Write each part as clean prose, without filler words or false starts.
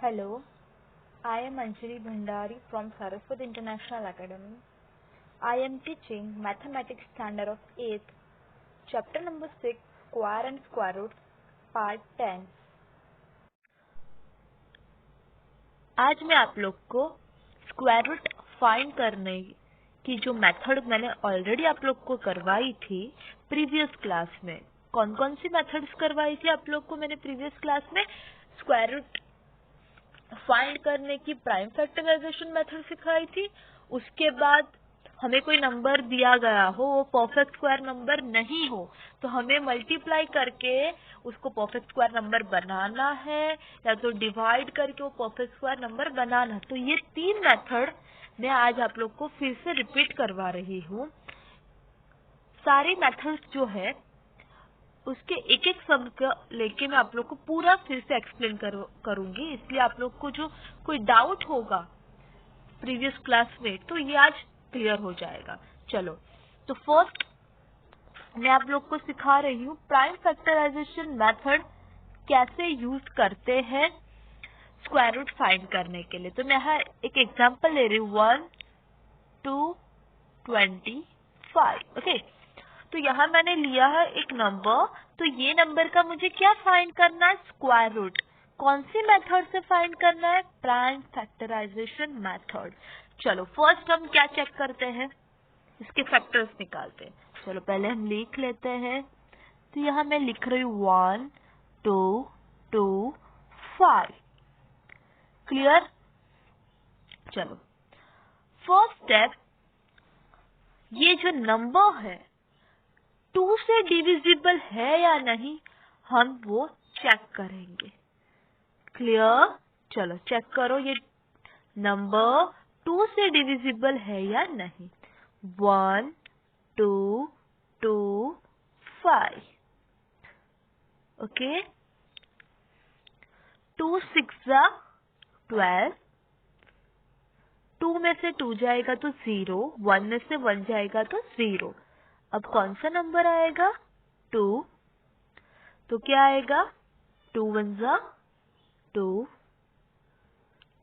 Hello, I am Anjali Bhandari from Saraswat International Academy. I am teaching Mathematics Standard of 8th, Chapter number 6, Square and Square Roots, Part 10. आज मैं आप लोग को square root find करने की जो method मैंने ऑलरेडी आप लोग को करवाई थी प्रीवियस क्लास में, कौन कौन सी मेथड्स करवाई थी आप लोग को मैंने प्रीवियस क्लास में, स्क्वायर रूट फाइंड करने की प्राइम फैक्टराइजेशन मेथड सिखाई थी। उसके बाद हमें कोई नंबर दिया गया हो, वो परफेक्ट स्क्वायर नंबर नहीं हो, तो हमें मल्टीप्लाई करके उसको परफेक्ट स्क्वायर नंबर बनाना है या तो डिवाइड करके वो परफेक्ट स्क्वायर नंबर बनाना है। तो ये तीन मेथड मैं आज आप लोग को फिर से रिपीट करवा रही हूँ। सारी मेथड्स जो है उसके एक एक सम का लेके मैं आप लोग को पूरा फिर से एक्सप्लेन करूंगी, इसलिए आप लोग को जो कोई डाउट होगा प्रीवियस क्लास में तो ये आज क्लियर हो जाएगा। चलो, तो फर्स्ट मैं आप लोग को सिखा रही हूँ प्राइम फैक्टराइजेशन मेथड कैसे यूज करते हैं स्क्वायर रूट फाइंड करने के लिए। तो मैं यहाँ एक एग्जांपल ले रही हूँ 1, 2, 25। ओके, तो यहाँ मैंने लिया है एक नंबर, तो ये नंबर का मुझे क्या फाइंड करना है, स्क्वायर रूट। कौन सी मेथड से फाइंड करना है, प्राइम फैक्टराइजेशन मेथड। चलो फर्स्ट हम क्या चेक करते हैं, इसके फैक्टर्स निकालते हैं। चलो पहले हम लिख लेते हैं, तो यहाँ मैं लिख रही हूँ 1, 2, 2, 5। क्लियर। चलो फर्स्ट स्टेप, ये जो नंबर है 2 से डिविजिबल है या नहीं हम वो चेक करेंगे। क्लियर। चलो चेक करो ये नंबर 2 से डिविजिबल है या नहीं। 1, 2, 2, 5। ओके, 2 6 12, 2 में से 2 जाएगा तो 0, 1 में से 1 जाएगा तो 0। अब कौन सा नंबर आएगा, 2। तो क्या आएगा, 2 1 2,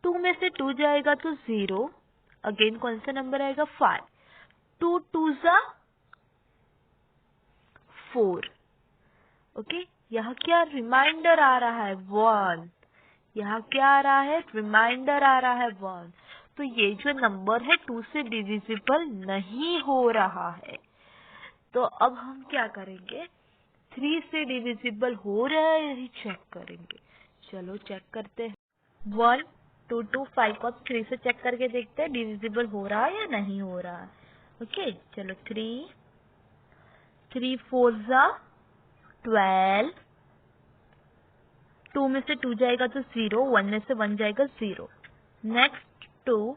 2 में से 2 जाएगा तो 0, अगेन कौन सा नंबर आएगा, 5। 2 2 4। ओके, यहाँ क्या रिमाइंडर आ रहा है, 1। यहाँ क्या आ रहा है, रिमाइंडर आ रहा है 1। तो ये जो नंबर है 2 से डिविजिबल नहीं हो रहा है। तो अब हम क्या करेंगे, 3 से डिविजिबल हो रहा है यही चेक करेंगे। चलो चेक करते हैं, 1, 2, 2, 5 को 3 से चेक करके देखते हैं डिविजिबल हो रहा है या नहीं हो रहा है। ओके, चलो 3 4 12, 2 में से 2 जाएगा तो 0, 1 में से 1 जाएगा 0। नेक्स्ट 2,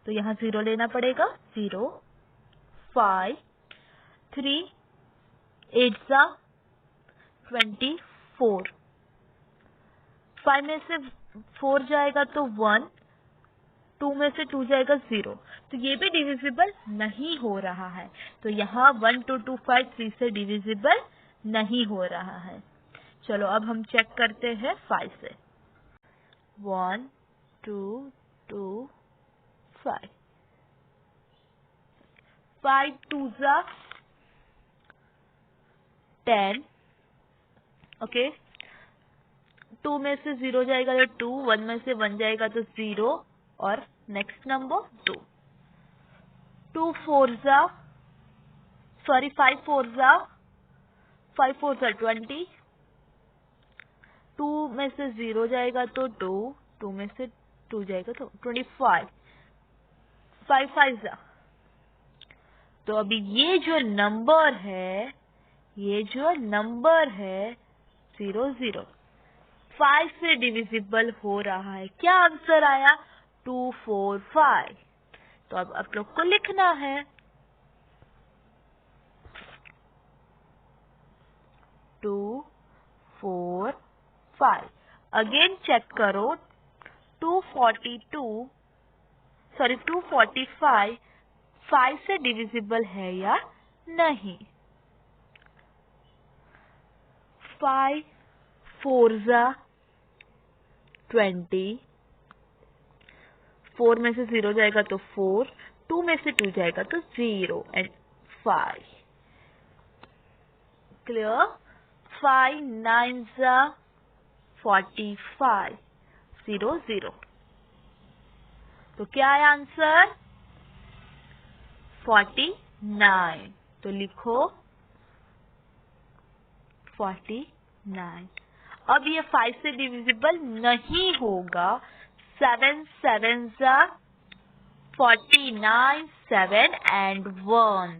तो यहाँ 0 लेना पड़ेगा, 0, 5, 3 8 24, 5 में से 4 जाएगा तो 1, 2 में से 2 जाएगा 0। तो ये भी डिविजिबल नहीं हो रहा है। तो यहाँ 1 2 2 5 3 से डिविजिबल नहीं हो रहा है। चलो अब हम चेक करते हैं 5 से, 1 2 2 5, 5 2 10। ओके, 2 में से 0 जाएगा तो 2, 1 में से 1 जाएगा तो 0, और नेक्स्ट नंबर 2। 5 4 20, 2 में से 0 जाएगा तो 2, 2 में से 2 जाएगा तो 25, 5 5। तो अभी ये जो नंबर है 0 0 5 से डिविजिबल हो रहा है। क्या आंसर आया, 2 4 5। तो अब आप लोग को लिखना है 2 4 5। अगेन चेक करो, 245 5 से डिविजिबल है या नहीं। 5 4 20, 4 में से 0 जाएगा तो 4, 2 में से 2 जाएगा तो 0 एंड 5. क्लियर? 5 9 45, 0 0. तो क्या है आंसर? 49. तो लिखो 49. अब ये 5 से डिविजिबल नहीं होगा. 7 7 49, 7 एंड 1.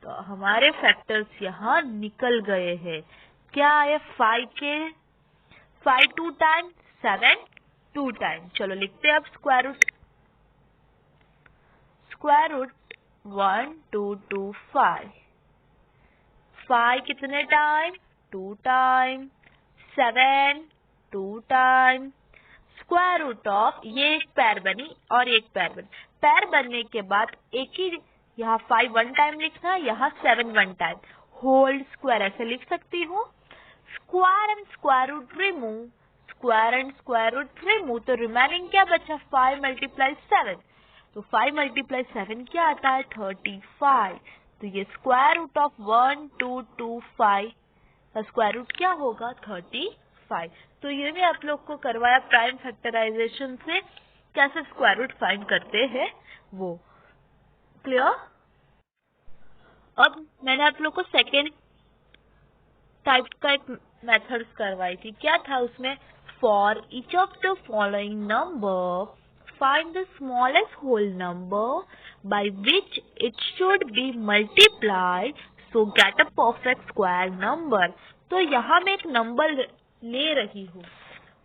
तो हमारे फैक्टर्स यहाँ निकल गए हैं. क्या है? 5 2 टाइम, 7 2 टाइम. चलो लिखते हैं अब स्क्वायर रूट. Square root 1 2 2 5. 5 कितने time? 2 time. 7 2 time. Square root of, ये एक पैर बनी और एक पैर बनी. पैर बनने के बाद एक ही, यहाँ 5 1 टाइम लिखना, यहाँ 7 1 टाइम. होल स्क्वायर ऐसे लिख सकती हूँ. Square and square root remove, square and square root remove. तो रिमेनिंग क्या बचा? 5 मल्टीप्लाई 7. तो 5 मल्टीप्लाई 7 क्या आता है? 35. तो ये स्क्वायर रूट ऑफ 1 2 2 5 का स्क्वायर रूट क्या होगा? 35. तो ये भी आप लोग को करवाया प्राइम फैक्टराइजेशन से कैसे स्क्वायर रूट फाइंड करते हैं वो. क्लियर? अब मैंने आप लोग को सेकेंड टाइप का एक मेथड्स करवाई थी. क्या था उसमें? For each of the following number find the smallest whole number by which it should be multiplied so get a perfect square number. तो यहाँ मैं एक नंबर ले रही हूँ.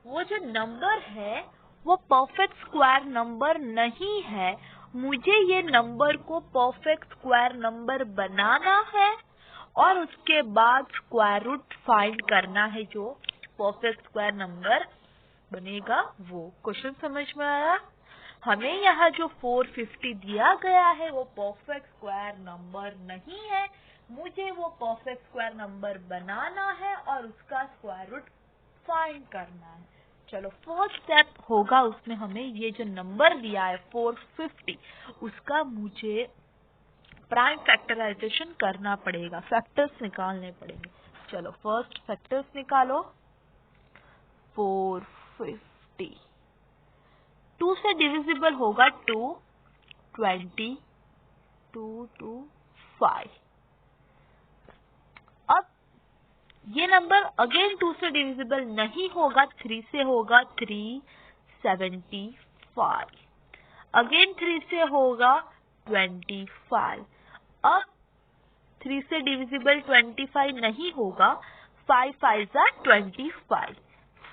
वो जो नंबर है वो परफेक्ट स्क्वायर नंबर नहीं है. मुझे ये नंबर को परफेक्ट स्क्वायर नंबर बनाना है और उसके बाद स्क्वायर रूट फाइंड करना है जो परफेक्ट स्क्वायर नंबर बनेगा वो. क्वेश्चन समझ में आया? हमें यहाँ जो 450 दिया गया है वो परफेक्ट स्क्वायर नंबर नहीं है. मुझे वो परफेक्ट स्क्वायर नंबर बनाना है और उसका स्क्वायर रूट फाइंड करना है. चलो फर्स्ट स्टेप होगा उसमें हमें ये जो नंबर दिया है 450 उसका मुझे प्राइम फैक्टराइजेशन करना पड़ेगा. फैक्टर्स निकालने पड़ेंगे. चलो फर्स्ट फैक्टर्स निकालो. 450 2 से डिविजिबल होगा 2, 20, 2 2 5. अब ये नंबर अगेन 2 से डिविजिबल नहीं होगा. 3 से होगा 3, 75. अगेन 3 से होगा 25. अब 3 से डिविजिबल 25 नहीं होगा. 5 5 25.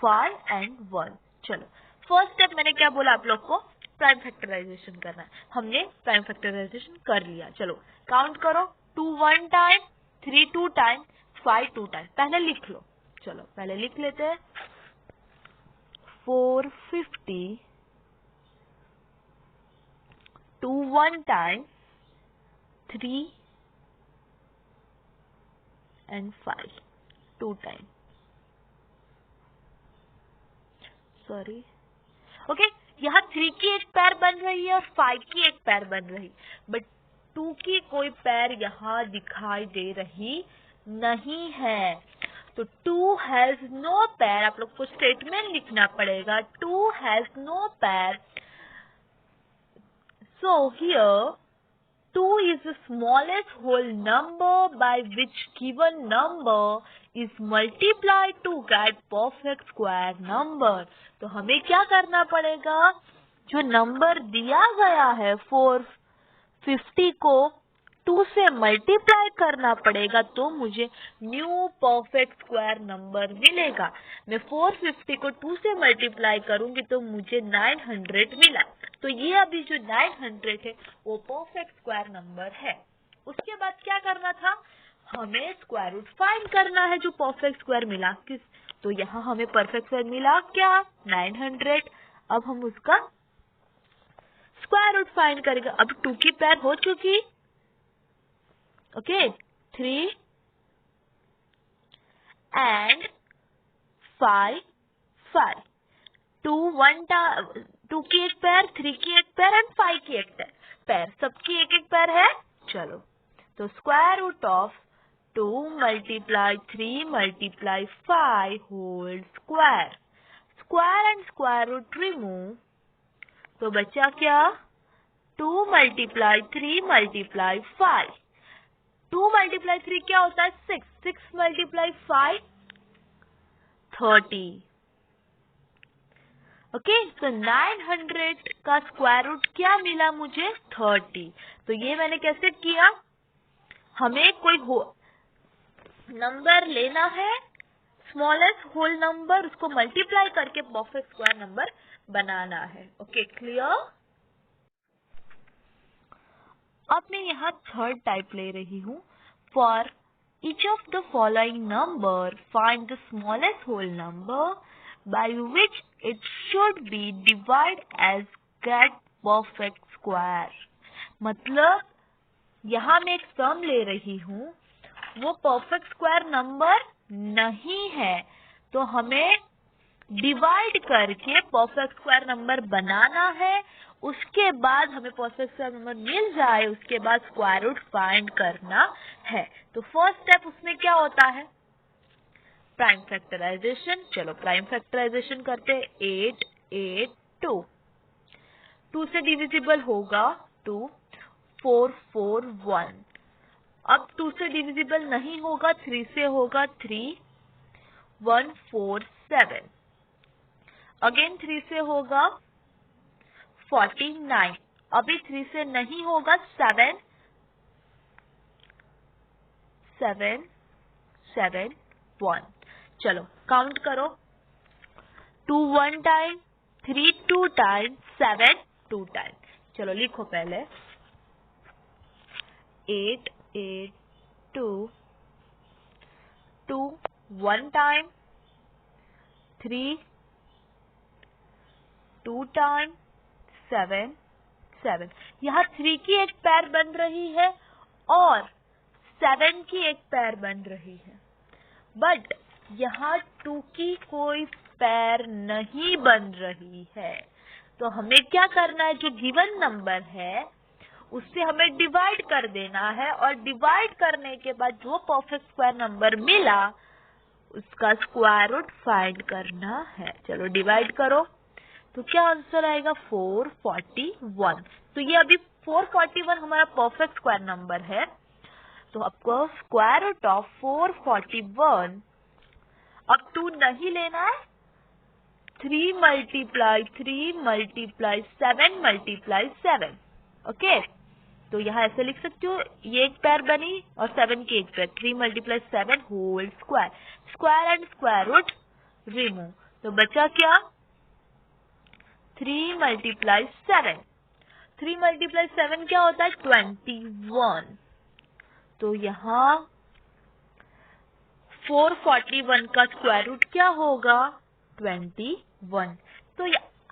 5 एंड 1. चलो फर्स्ट स्टेप मैंने क्या बोला आप लोग को? प्राइम फैक्टराइजेशन करना है. हमने प्राइम फैक्टराइजेशन कर लिया. चलो काउंट करो. 2 1 टाइम, 3 2 टाइम, 5 2 टाइम. पहले लिख लो. चलो पहले लिख लेते हैं. 450 2 1 time, 3 and 5 2 time. Sorry. Okay यहाँ 3 की एक पैर बन रही है और 5 की एक पैर बन रही, बट 2 की कोई पैर यहाँ दिखाई दे रही नहीं है. तो 2 हैज नो पैर. आप लोग को स्टेटमेंट लिखना पड़ेगा. 2 हैज नो पैर. So here 2 is the smallest whole number by which given number is multiplied to get perfect square number. तो हमें क्या करना पड़ेगा? जो नंबर दिया गया है 450 को 2 से मल्टीप्लाई करना पड़ेगा तो मुझे न्यू परफेक्ट स्क्वायर नंबर मिलेगा. मैं 450 को 2 से मल्टीप्लाई करूंगी तो मुझे 900 मिला. तो ये अभी जो 900 है वो परफेक्ट स्क्वायर नंबर है. उसके बाद क्या करना था? हमें स्क्वायर रूट फाइंड करना है जो परफेक्ट स्क्वायर मिला. किस? तो यहाँ हमें परफेक्ट स्क्वायर मिला क्या? 900. अब हम उसका स्क्वायर रूट फाइंड करेंगे. अब 2 की पैर हो चुकी. Okay 3 and 5 5. 2 2 की एक पेयर, 3 की एक पेयर एंड 5 की एक पेयर, सबकी एक एक पेयर है। चलो, तो square root of 2 multiply 3 multiply 5 whole square, square and square root remove, तो बचा क्या? 2 मल्टीप्लाई 3 मल्टीप्लाई 5, 2 मल्टीप्लाई 3 क्या होता है? 6, 6 मल्टीप्लाई 5 30। ओके, तो 900 का स्क्वायर रूट क्या मिला मुझे? 30। तो ये मैंने कैसे किया? हमें कोई नंबर लेना है, स्मॉलेस्ट होल नंबर, उसको मल्टीप्लाई करके परफेक्ट स्क्वायर नंबर बनाना है। Okay, clear? अब मैं यहाँ थर्ड टाइप ले रही हूँ। For each of the following number, find the smallest whole number by which it should be divided as get perfect square। मतलब यहाँ मैं एक सम ले रही हूँ, वो परफेक्ट स्क्वायर नंबर नहीं है, तो हमें डिवाइड करके परफेक्ट स्क्वायर नंबर बनाना है। उसके बाद हमें परफेक्ट स्क्वायर नंबर मिल जाए, उसके बाद स्क्वायर रूट फाइंड करना है। तो फर्स्ट स्टेप उसमें क्या होता है? Prime factorisation. चलो प्राइम फैक्टराइजेशन करते हैं। 8 8 2, 2 से डिविजिबल होगा 2, 4 4 1। अब 2 से डिविजिबल नहीं होगा, 3 से होगा 3, 1 4 7। अगेन 3 से होगा 49। अभी 3 से नहीं होगा, 7 7 7 1। चलो काउंट करो। 2 1 टाइम, 3 2 टाइम, 7 2 टाइम। चलो लिखो पहले। 8 8 2, 2 1 टाइम, 3 2 टाइम, 7 7। यहाँ 3 की एक पैर बन रही है और 7 की एक पैर बन रही है, बट यहाँ 2 की कोई पैर नहीं बन रही है। तो हमें क्या करना है? जो गिवन नंबर है उससे हमें डिवाइड कर देना है, और डिवाइड करने के बाद जो परफेक्ट स्क्वायर नंबर मिला उसका स्क्वायर रूट फाइंड करना है। चलो डिवाइड करो, तो क्या आंसर आएगा? 441। तो ये अभी 441 हमारा परफेक्ट स्क्वायर नंबर है। तो आपको स्क्वायर रूट ऑफ 441, अब 2 नहीं लेना है, 3 मल्टीप्लाई 3 मल्टीप्लाई 7 मल्टीप्लाई 7। ओके, तो यहाँ ऐसे लिख सकते हो, ये एक पैर बनी और 7 की एक pair, 3 multiply 7 whole square, square and square root remove. तो बचा क्या? 3 मल्टीप्लाई 7। 3 मल्टीप्लाई 7 क्या होता है? 21। तो यहाँ 441 का स्क्वायर रूट क्या होगा? 21। तो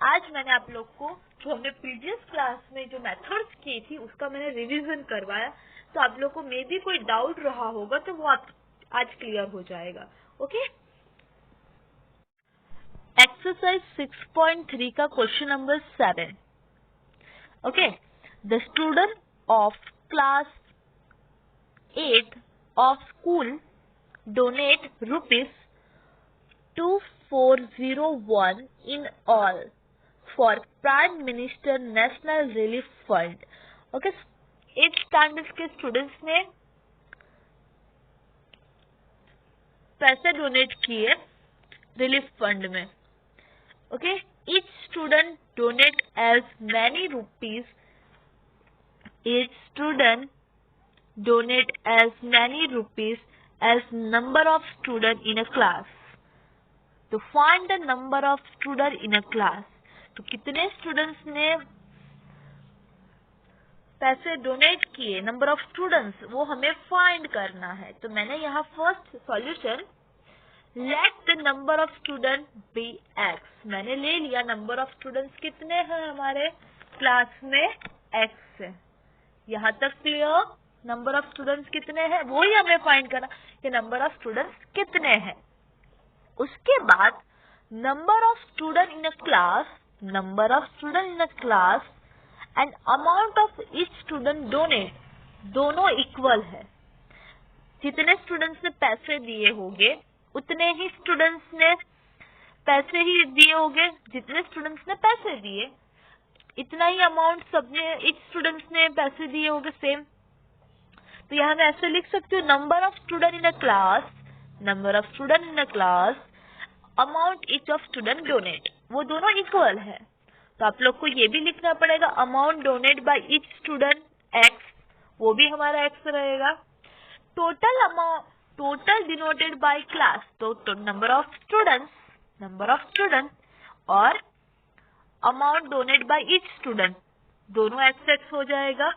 आज मैंने आप लोग को जो हमने प्रीवियस क्लास में जो मेथड्स की थी उसका मैंने रिवीजन करवाया। तो आप लोग को मे भी कोई डाउट रहा होगा तो वो आज क्लियर हो जाएगा। ओके, एक्सरसाइज 6.3 का question number 7। Okay, the student of class 8 of school donate rupees 2401 in all for Prime Minister National Relief Fund। Okay, 8th standard के स्टूडेंट्स ने पैसे डोनेट किए रिलीफ फंड में। Okay, each student donate as many rupees, each student donate as many rupees as number of student in a class। तो find the number of student in a class। तो कितने students ने पैसे donate किए, number of students, वो हमें find करना है। तो मैंने यहाँ first solution, let the number of student be X, मैंने ले लिया नंबर ऑफ स्टूडेंट्स कितने हैं हमारे क्लास में, एक्स है। यहाँ तक क्लियर? नंबर ऑफ स्टूडेंट्स कितने हैं वो ही हमें फाइंड करना कि नंबर ऑफ स्टूडेंट्स कितने हैं। उसके बाद number of student in a class number of student in a class and amount of each student donate, दोनों इक्वल है। जितने स्टूडेंट्स ने पैसे दिए होंगे उतने ही स्टूडेंट्स ने पैसे ही दिए होंगे, जितने स्टूडेंट्स ने पैसे दिए इतना ही अमाउंट सबने ईच स्टूडेंट्स ने पैसे दिए होंगे सेम। तो यहाँ मैं ऐसे लिख सकती हूँ number of student in a class, number of student in a class, amount each of student donate, वो दोनों इक्वल है। तो आप लोग को ये भी लिखना पड़ेगा amount donate by each student X, वो भी हमारा एक्स रहेगा। Total amount, total denoted by class, तो नंबर ऑफ स्टूडेंट्स और amount donate by each student, दोनों एक्स एक्स हो जाएगा।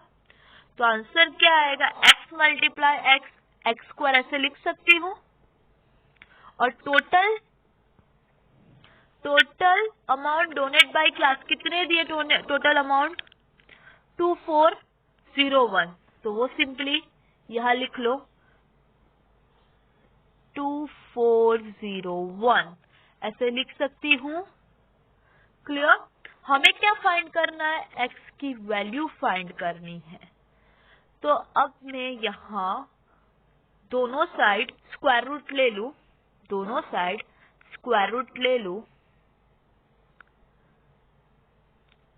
तो आंसर क्या आएगा, X multiply X, X square ऐसे लिख सकती हूँ। और total amount donate by class कितने दिए, टोटल अमाउंट 2401, तो वो सिंपली यहाँ लिख लो 2401 ऐसे लिख सकती हूँ। क्लियर? हमें क्या फाइंड करना है, एक्स की वैल्यू फाइंड करनी है। तो अब मैं यहाँ दोनों साइड स्क्वायर रूट ले लूं, दोनों साइड स्क्वायर रूट ले लूं,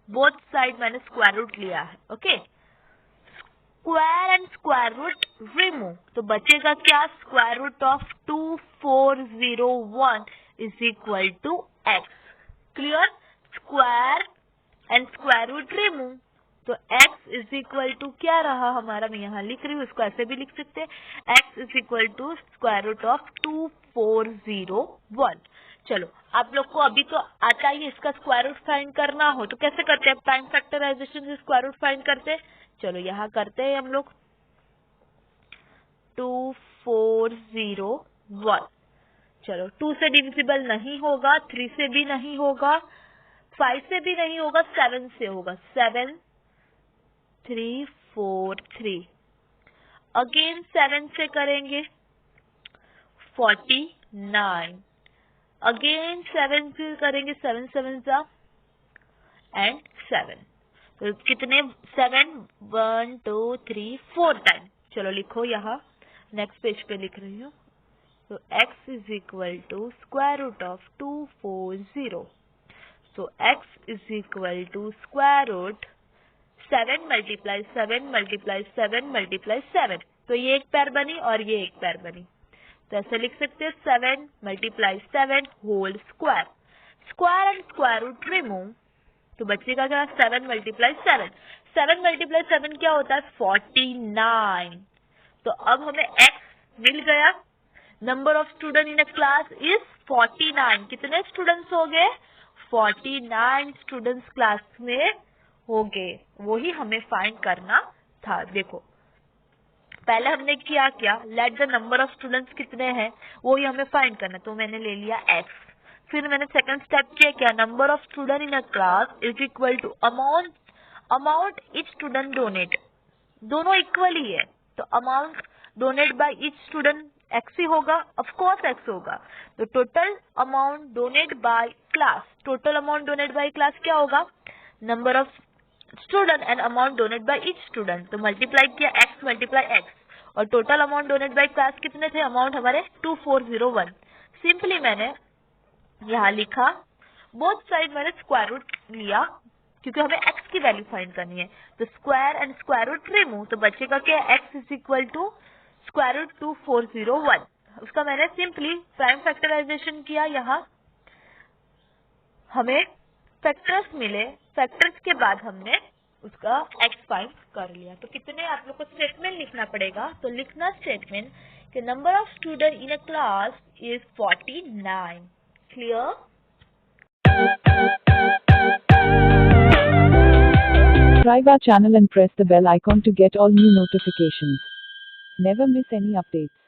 बोथ साइड मैंने स्क्वायर रूट लिया है। Okay, square and square root remove, तो बचेगा क्या, square root of 2401 is equal to X. Clear? Square and square root remove, तो x इज इक्वल टू क्या रहा हमारा, मैं यहाँ लिख रही हूँ, इसको ऐसे भी लिख सकते हैं, x is equal to square root of 2401। चलो, आप लोग को अभी तो आता ही इसका स्क्वायर रूट फाइंड करना हो तो कैसे करते हैं, प्राइम फैक्टराइजेशन से स्क्वायर रूट फाइंड करते हैं। चलो यहाँ करते हैं हम लोग 2401। चलो 2 से डिविजिबल नहीं होगा, 3 से भी नहीं होगा, 5 से भी नहीं होगा, 7 से होगा, 7343। अगेन 7 से करेंगे 49, अगेन 7 से करेंगे, 7 7 एंड 7, तो कितने 7, 1 2 3 4 टाइम। चलो लिखो यहाँ, नेक्स्ट पेज पे लिख रही हूँ। तो x is equal to square root of 240, so x is equal to square root 7 multiply 7 multiply 7 multiply 7, तो ये एक पैर बनी और ये एक पैर बनी, तो ऐसे लिख सकते हैं 7 multiply 7 whole square, square and square root remove, तो बचेगा क्या, 7 multiply 7, 7 multiply 7 क्या होता है, 49। तो अब हमें x मिल गया, number of student in a class is 49, कितने स्टूडेंट्स हो गए, 49 स्टूडेंट्स क्लास में हो गए, वही हमें फाइंड करना था। देखो पहले हमने क्या किया, late the number of students कितने हैं वही हमें फाइंड करना, तो मैंने ले लिया x। फिर मैंने सेकंड स्टेप किया, number of student in a class is equal to amount each student donate, दोनों इक्वल ही है, तो amount donate by each student X ही होगा, ऑफ कोर्स एक्स होगा। तो total amount donate by class, total amount donate by class क्या होगा, number of student and amount donate by each student, तो मल्टीप्लाई किया x मल्टीप्लाई x, और total amount donate by class कितने थे, amount हमारे 2401। सिंपली मैंने यहाँ लिखा, बोथ साइड मैंने स्क्वायर रूट लिया क्योंकि हमें x की वैल्यू फाइंड करनी है, तो square and square root remove, तो बचेगा क्या, x is equal to square root 2401। उसका मैंने सिंपली प्राइम फैक्टराइजेशन किया, यहाँ हमें फैक्टर्स मिले, फैक्टर्स के बाद हमने उसका x फाइंड कर लिया। तो कितने आप लोग को स्टेटमेंट लिखना पड़ेगा, तो लिखना स्टेटमेंट कि number of student in a class is 49। Clear? Subscribe our channel and press the bell icon to get all new notifications. Never miss any updates.